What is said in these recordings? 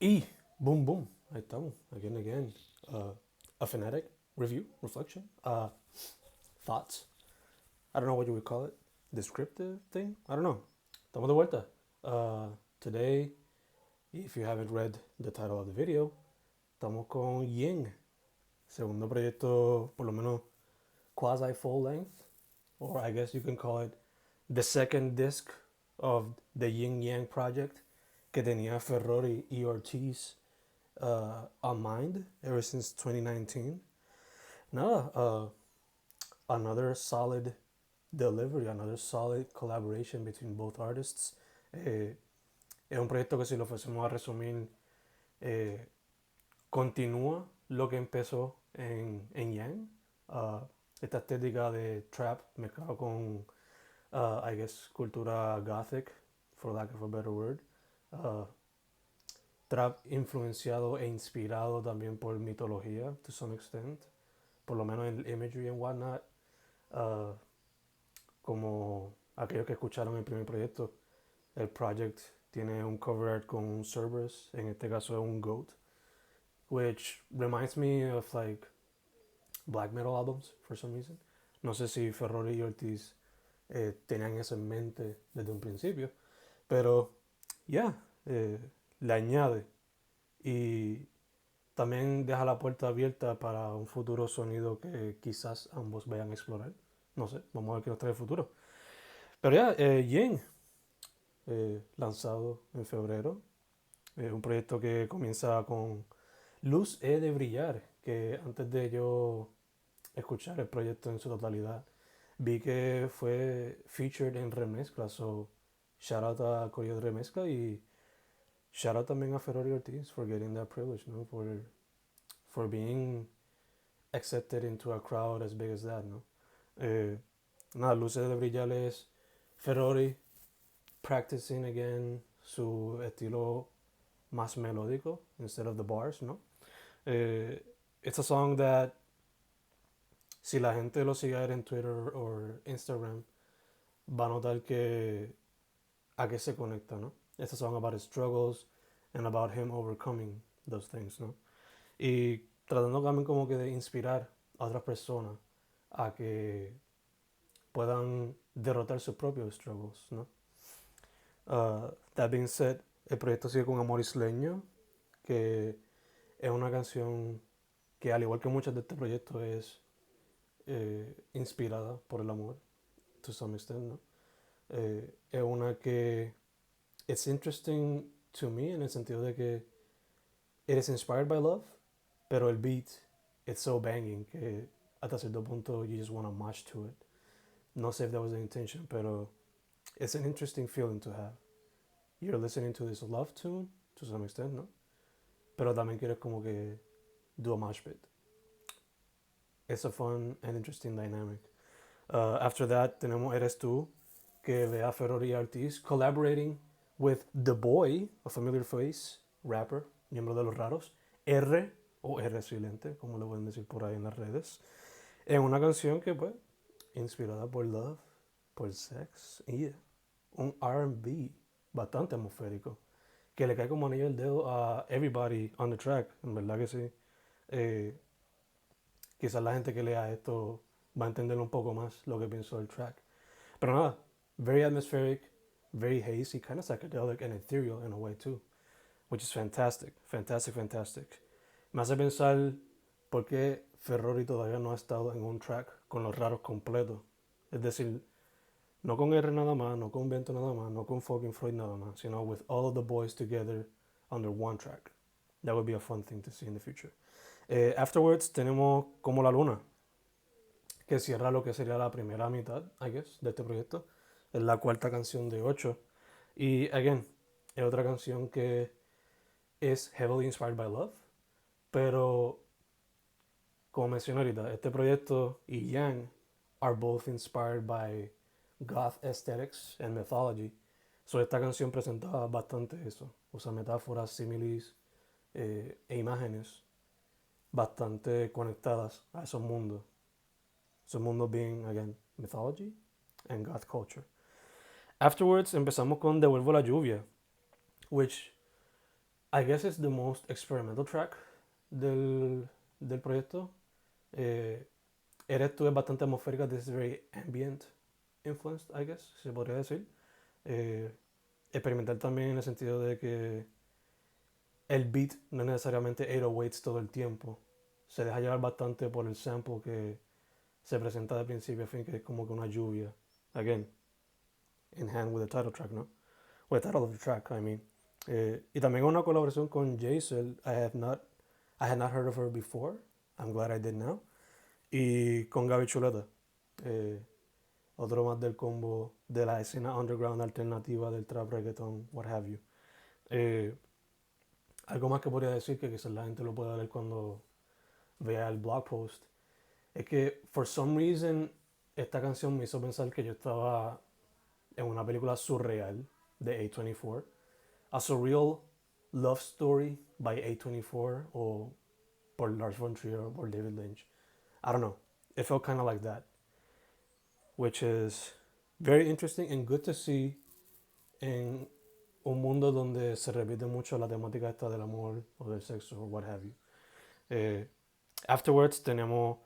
Y boom, boom. Ahí estamos. Again. A FENatic review, reflection, thoughts. I don't know what you would call it. Descriptive thing? I don't know. Estamos de vuelta. Today, if you haven't read the title of the video, estamos con Ying. Segundo proyecto, por lo menos quasi full length, or I guess you can call it the second disc of the Ying Yang project que tenía Ferrori y Orteez on mind ever since 2019. Nada, another solid delivery, another solid collaboration between both artists. Es un proyecto que si lo fuésemos a resumir, eh, continúa lo que empezó en Yang. Esta estética de trap mezclado con, I guess, cultura gothic, for lack of a better word. Uh, Trap influenciado e inspirado también por mitología, to some extent. Por lo menos en el imagery and whatnot. Uh, como aquellos que escucharon el primer proyecto, el project tiene un cover art con un Cerberus, en este caso es un goat, which reminds me of like black metal albums for some reason. No sé si Ferrori y Ortiz tenían eso en mente desde un principio, pero ya, le añade y también deja la puerta abierta para un futuro sonido que quizás ambos vayan a explorar. No sé, vamos a ver qué nos trae el futuro. Pero ya, Ying, lanzado en febrero. Un proyecto que comienza con Luz he de brillar, que antes de yo escuchar el proyecto en su totalidad, vi que fue featured en remezcla, so shout out a Corio de Remezcla y shout out también a Ferrari Ortiz for getting that privilege, ¿no? For being accepted into a crowd as big as that, ¿no? Eh, Nada, Luz he de brillar es Ferrari practicing again su estilo más melódico instead of the bars, ¿no? It's a song that si la gente lo sigue en Twitter o Instagram va a notar que a qué se conecta, ¿no? It's a song about his struggles and about him overcoming those things, ¿no? Y tratando también como que de inspirar a otras personas a que puedan derrotar sus propios struggles, ¿no? That being said, el proyecto sigue con Amor Isleño, que es una canción que al igual que muchas de este proyecto es inspirada por el amor, to some extent, ¿no? Es una que it's interesting to me en el sentido de que it is inspired by love, pero el beat it's so banging que hasta cierto punto you just want to march to it. No sé if that was the intention, pero it's an interesting feeling to have. You're listening to this love tune to some extent, ¿no? Pero también quieres como que do a mosh pit. It's a fun and interesting dynamic. After that tenemos Eres Tú, que le da Ferrari y Ortiz, collaborating with The Boy, a familiar face, rapper, miembro de Los Raros, R o R silente, como le pueden decir por ahí en las redes, en una canción que pues inspirada por love, por sex y un R&B bastante atmosférico, que le cae como anillo el dedo a everybody on the track, en verdad que sí. Eh, Quizás la gente que lea esto va a entender un poco más lo que pienso del track. Pero nada, very atmospheric, very hazy, kind of psychedelic and ethereal in a way too, which is fantastic, fantastic, fantastic. Me hace pensar por qué Ferrari todavía no ha estado en un track con Los Raros completos. Es decir, no con R nada más, no con Vento nada más, no con fucking Freud nada más, sino with all of the boys together under one track. That would be a fun thing to see in the future. Afterwards tenemos Como la Luna, que cierra lo que sería la primera mitad, I guess, de este proyecto. Es la cuarta canción de 8. Y, again, es otra canción que es heavily inspired by love. Pero, como mencioné ahorita, este proyecto y Yang are both inspired by goth aesthetics and mythology. So, esta canción presenta bastante eso. Usa metáforas, similes e imágenes bastante conectadas a esos mundos. Esos mundos being, again, mythology and goth culture. Afterwards empezamos con Devuelvo la lluvia, which I guess it's the most experimental track del proyecto. Eres tú es bastante atmosférica. This is very ambient influenced, I guess, se podría decir. Eh, Experimental también en el sentido de que el beat no es necesariamente 808s todo el tiempo. Se deja llevar bastante por el sample que se presenta de principio a fin, que es como que una lluvia. Again, in hand with the title track, ¿no? With the title of the track, I mean. Y también una colaboración con Jaisel. I had not heard of her before. I'm glad I did now. Y con Gaby Chuleta. Eh, Otro más del combo de la escena underground alternativa del trap, reggaeton, what have you. Eh, Algo más que podría decir, que quizás la gente lo pueda leer cuando vea el blog post, es que for some reason esta canción me hizo pensar que yo estaba en una película surreal de A24, a surreal love story by A24 o por Lars von Trier o por David Lynch. I don't know. It felt kind of like that, which is very interesting and good to see en un mundo donde se repite mucho la temática esta del amor o del sexo o what have you. Afterwards tenemos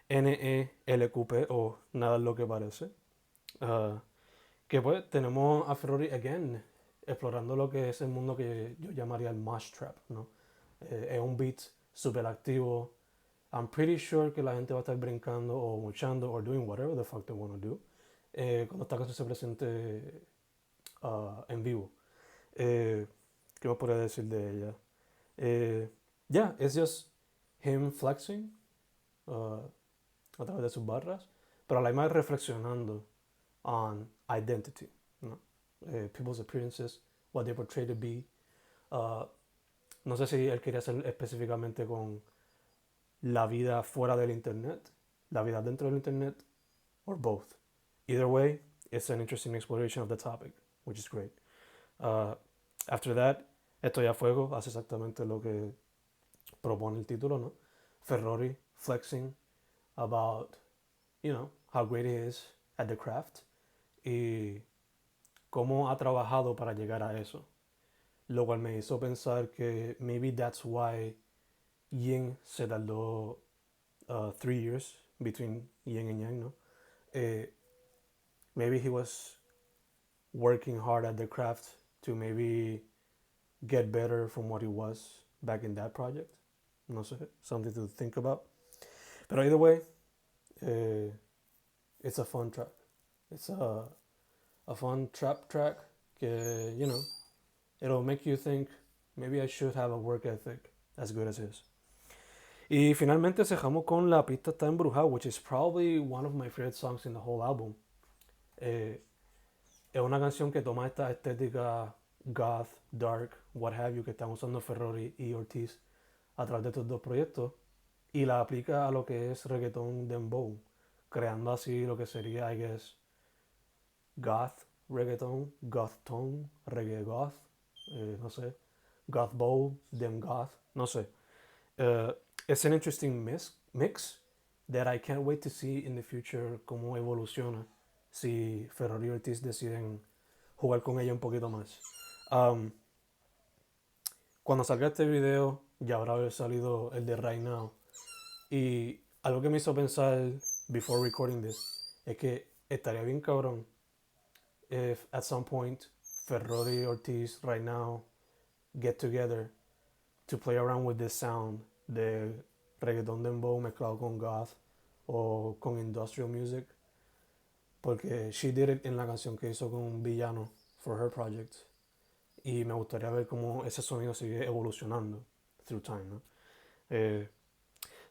NELQP o Nada es lo que parece. Que pues tenemos a Ferrori again explorando lo que es el mundo que yo llamaría el mosh trap, ¿no? Es un beat super activo. I'm pretty sure que la gente va a estar brincando o muchando o doing whatever the fuck they want to do cuando esta canción se presente en vivo. ¿Qué me podría decir de ella? Yeah, it's just him flexing a través de sus barras, pero a la vez reflexionando on identity, ¿no? People's appearances, what they portray to be. No sé si él quería hacer específicamente con la vida fuera del internet, la vida dentro del internet, or both. Either way, it's an interesting exploration of the topic, which is great. After that, Estoy a fuego hace exactamente lo que propone el título, ¿no? Ferrori flexing about, how great he is at the craft y cómo ha trabajado para llegar a eso. Lo cual me hizo pensar que maybe that's why Ying se tardó 3 years between Ying and Yang, ¿no? Maybe he was working hard at the craft to maybe get better from what he was back in that project. No sé, something to think about. But either way, it's a fun track. It's a fun trap track que, it'll make you think maybe I should have a work ethic as good as his. Y finalmente cerramos con La pista está embrujada, which is probably one of my favorite songs in the whole album. Es una canción que toma esta estética goth, dark, what have you, que están usando Ferrori y Ortiz a través de estos dos proyectos y la aplica a lo que es reggaeton dembow, creando así lo que sería, I guess, goth reggaeton, goth tone, reggae goth, no sé, goth bow, dem goth, no sé. It's an interesting mix that I can't wait to see in the future cómo evoluciona si Ferrari y Ortiz deciden jugar con ella un poquito más. Cuando salga este video ya habrá haber salido el de Right Now y algo que me hizo pensar before recording this es que estaría bien cabrón if at some point Ferrari y Ortiz Right Now get together to play around with this sound de reggaeton dembow mezclado con goth o con industrial music, porque she did it en la canción que hizo con Villano for her project y me gustaría ver cómo ese sonido sigue evolucionando through time, ¿no?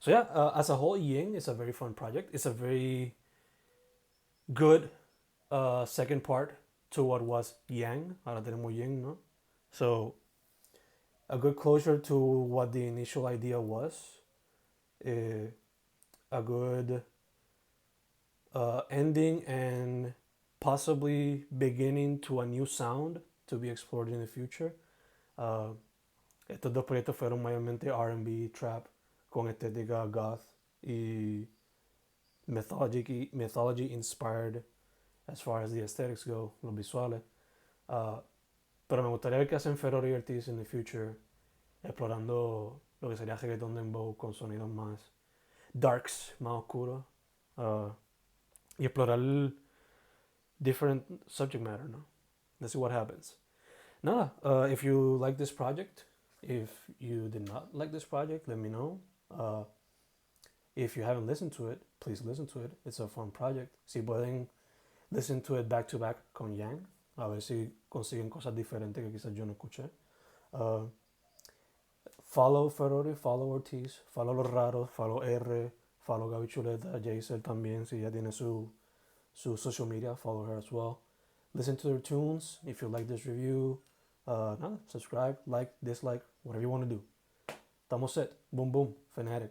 So yeah, as a whole, Ying is a very fun project. It's a very good second part to what was Yang. Ahora tenemos Ying, ¿no? So a good closure to what the initial idea was. A good ending and possibly beginning to a new sound to be explored in the future. Estos dos proyectos fueron mayormente R&B, trap, con estética goth y mythology inspired as far as the aesthetics go, los visuales. Pero me gustaría ver qué hacen Ferrari y Ortiz in the future explorando lo que sería reggaetón dembow con sonidos más darks, más oscuros, uh, y explorar different subject matter, ¿no? Let's see what happens. Nada, if you like this project, if you did not like this project, let me know. If you haven't listened to it, please listen to it. It's a fun project. Si pueden listen to it back to back con Yang, a ver si consiguen cosas diferentes que quizás yo no escuché. Uh, Follow Ferrori, follow Ortiz, follow Los Raros, follow R, follow Gaby Chuleta, Jaisel también, si ya tiene su social media, follow her as well. Listen to their tunes. If you like this review, nada, subscribe, like, dislike, whatever you want to do. Estamos set. Boom, boom. FENatic.